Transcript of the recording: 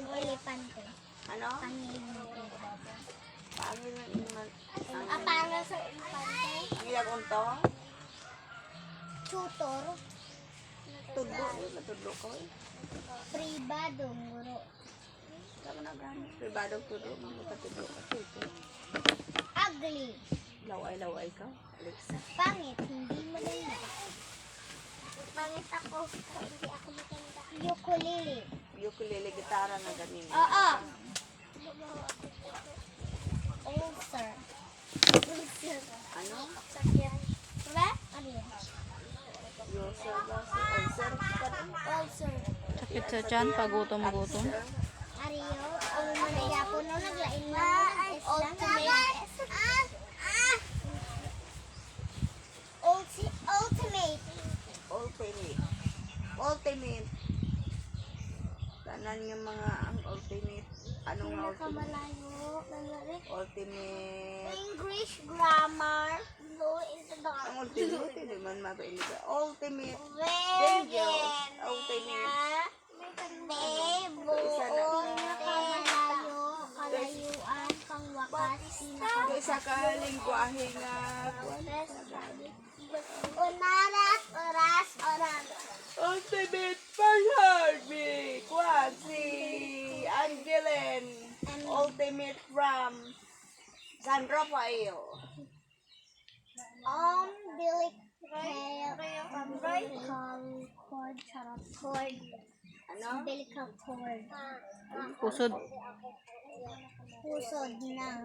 Elepante. Ano? Pangil ng elepante. Pangil ng iman. Pangil sa elepante. Ang ilang unto? Tutor. Tudlo. Matudlo ko eh. Pribado. Guro. Saan mo na gano'n? Pribadong tudlo. Magpatudlo ka. Ito. Ugly. Laway-laway ka. Alexa. Pangit. Hindi maganda. Pangit ako. Hindi ako maganda. Ukulele. Ukulele, gitara na ganin. Oo. Ulcer. Ulcer. Ano? Sakyan. Diba? Ano yun? User ba? Ulcer? Ulcer. Sakit sa tiyan, pagutom-gutom. Ariyo. Ang manaya po no naglain na. Ultimate. Ultimate. Ultimate. Ultimate. Tanan yung mga ang ultimate. Anong ultimate? Pinakamalayo. Ultimate. English grammar. Blue is the dark. Ang ultimate, hindi man mapailig ka. Ultimate. Very Dangerous. Ultimate. Kalayuan, pangwakas, Isa ka lingwahe nga. Unaras, oras. Ultimate Heartbeat. Kwan si Angeline. Ultimate from San Rafael. Umbilical cord, charot cord. Ano? Umbilical cord. Pusod. Pusod ng